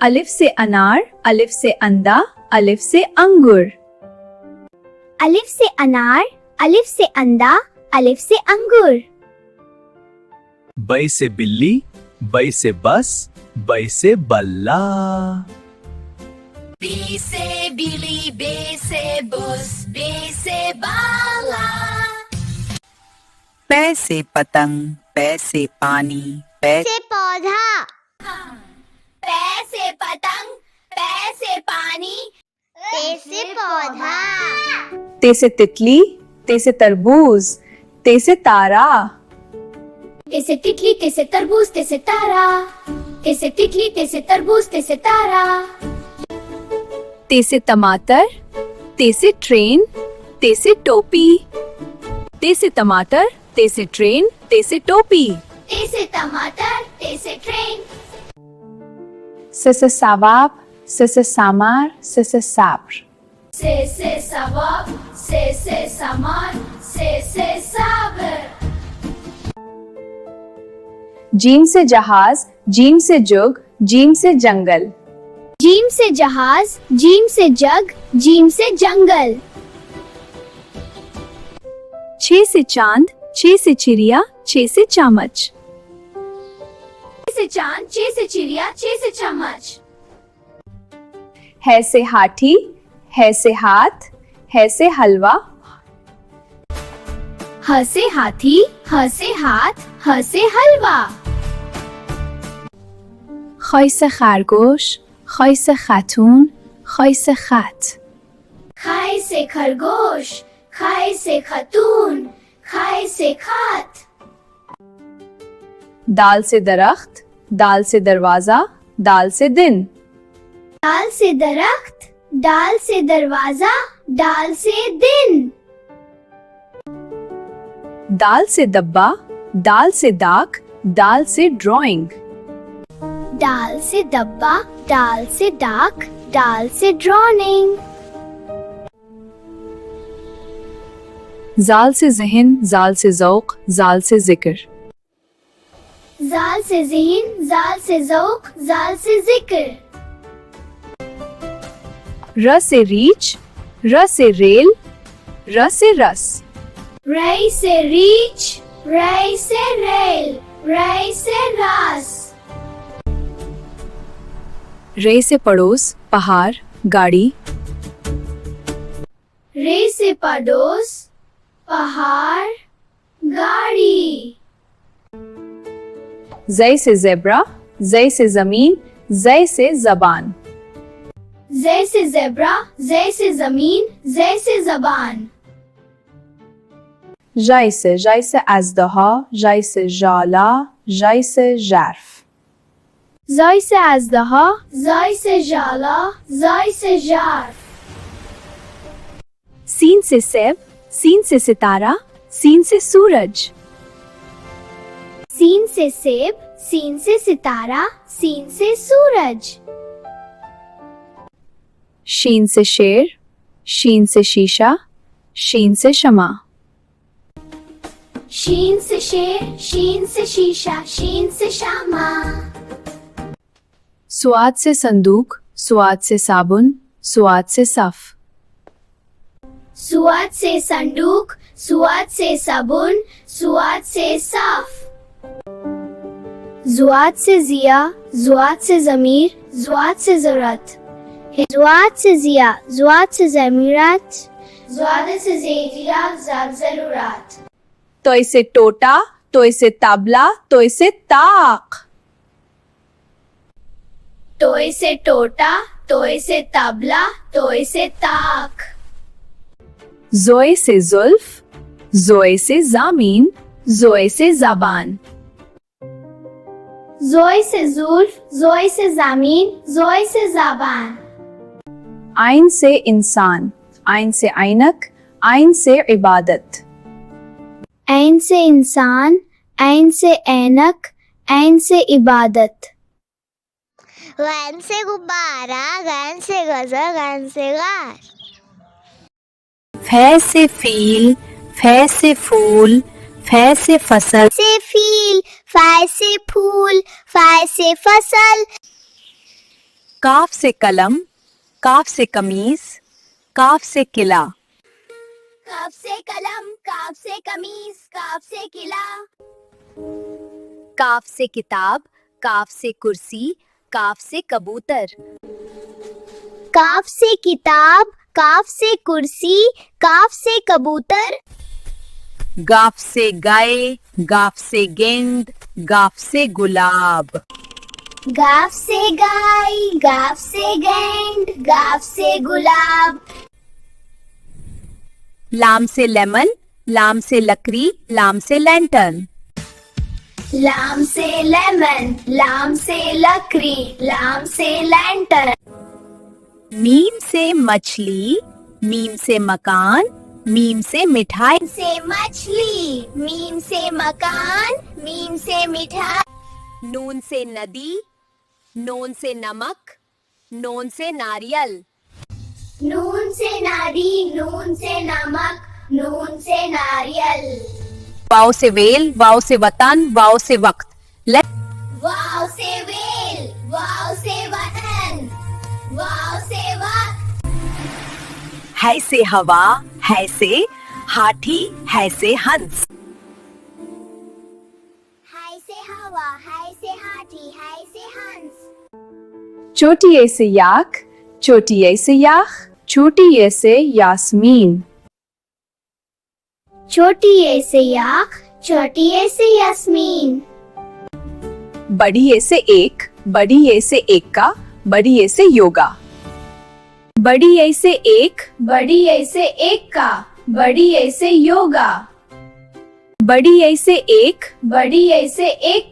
अलिफ से अनार, अलिफ से अंडा, अलिफ से अंगूर। अलिफ से अनार, अलिफ से अंडा, अलिफ से अंगूर। बै से बिल्ली, बै से बस, बै से बल्ला। बी से बिल्ली, बे से बस, बे से बाला। पै से पतंग, पै से पानी, पै से पौधा। पै से पतंग, पै से पानी, पे से पौधा। ते से तितली, ते से तरबूज, ते से तारा। ते से तितली, ते से तरबूज, ते से तारा। ते से तितली, ते से तरबूज, ते से तारा। ते से टमाटर, ते से ट्रेन, ते से टोपी। ते से टमाटर, ते से ट्रेन, ते से टोपी। ते से टमाटर, ते से ट्रेन। से सवाब, से सामार, से साब्र। से सवाब, से सामान, से साबर। जीम से जहाज, जीम से जुग, जीम से जंगल। जीम से जहाज, जीम से जग, जीम से जंगल। छे से चांद, छे से चिड़िया, छे से चम्मच। छे से चांद, छे से चिड़िया, छे से चम्मच। है से हाथी, है से हाथ, है से हलवा। ह से हाथी, ह से हाथ, ह से हलवा। खै से खरगोश, खै से खातून, खै से खत। खाई से खरगोश, खाई से खतून, खाई से खात। दाल से दरख्त, दाल से दरवाजा, दाल से दिन। दाल से दरख्त, दाल से दरवाजा, दाल से दिन। दाल से डब्बा, दाल से दाग, दाल से ड्राइंग। दाल से डब्बा, दाल से डाक, दाल से ड्रॉइंग। जाल से जहन, जाल से ज़ौक़, जाल से जिक्र। जाल से ज़हन, जाल से ज़ौक़, जाल से जिक्र। र से रीछ, र से रेल, र से रस। रई से रीछ, रई से रेल, रई से रस। रे से पड़ोस, पहाड़, गाड़ी। रे से पड़ोस, पहाड़, गाड़ी। ज़ै से ज़ेब्रा, ज़ै से ज़मीन, ज़ै से ज़बान। ज़ै से ज़ेब्रा, ज़ै से ज़मीन, ज़ै से ज़बान। ज़ै से अज़दहा, ज़ै से ज़ाला, ज़ै से ज़र्फ़। ज़ै से अज़दहा, ज़ै से ज़ाला, ज़ै से ज़र्फ़। सीन से सेब, सीन से सितारा, सीन से सूरज। सीन से सेब, सीन से सितारा, सीन से सूरज। शीन से शेर, शीन से शीशा, शीन से शमा। शीन से शेर, शीन से शीशा, शीन से शामा। स्वाद से संदूक, स्वाद से साबुन, स्वाद से सफ। सुआद से संदूक, सुआद से साबुन, सुआद से साफ। ज़ुआद से ज़िया, ज़ुआद से ज़मीर, ज़ुआद से ज़रूरत। ज़ुआद से ज़िया, ज़ुआद से ज़मीरात, ज़ुआद से ज़ेजिया, ज़ाद ज़रूरत। तो इसे टोटा, तो इसे तबला, तो इसे ताक। तो इसे टोटा, तो इसे तबला, तो इसे ताक। ज़ोए से जुल्फ, ज़ोए से ज़ामीन, ज़ोए से ज़बान। ज़ोए से जुल्फ, ज़ोए से ज़मीन, ज़ोए से ज़बान। आइन से इंसान, आइन से ऐनक, आइन से इबादत। ऐन से इंसान, ऐन से ऐनक, ऐन से इबादत। गैन से गुब्बारा, गैन से गजर, गैन से गार। फै से फील, फै से फूल, फै से फसल। से फील, फै से फूल, फै से फसल। काफ से कलम, काफ से कमीज, काफ से किला। काफ से कलम, काफ से कमीज, काफ से किला। काफ से किताब, काफ से कुर्सी, काफ से कबूतर। काफ से किताब, काफ से कुर्सी, काफ से कबूतर। गाफ से गाय, गाफ से गेंद, गाफ से गुलाब। गाफ से गाय, गाफ से गेंद, गाफ से गुलाब। लाम से लेमन, लाम से लकड़ी, लाम से लैंटर्न। लाम से लेमन, लाम से लकड़ी, लाम से लैंटर्न। मीम से मछली, मीम से मकान, मीम से मिठाई। से मछली, मीम से मकान, मीम से मिठाई। नून से नदी, नून से नमक, नून से नारियल। नून से नारी, नून से नमक, नून से नारियल। वाव से वेल, वाव से वतन, वाव से वक्त। वाव से वेल, वाव से वतन, वाव से वक्त। है से हवा, है से हाथी, है से हंस। हाय से हवा, हाय से हाथी, हाय से हंस। छोटी ए से याक, छोटी ए से याख, छोटी ए से यास्मीन। छोटी ए से याक, छोटी ए से यास्मीन। बड़ी ए से एक, बड़ी ए से एक्का, बड़ी ए से योगा। बड़ी ए से एक, बड़ी ए से एक्का, बड़ी ए से योगा। बड़ी ए से एक, बड़ी ए से एक्का,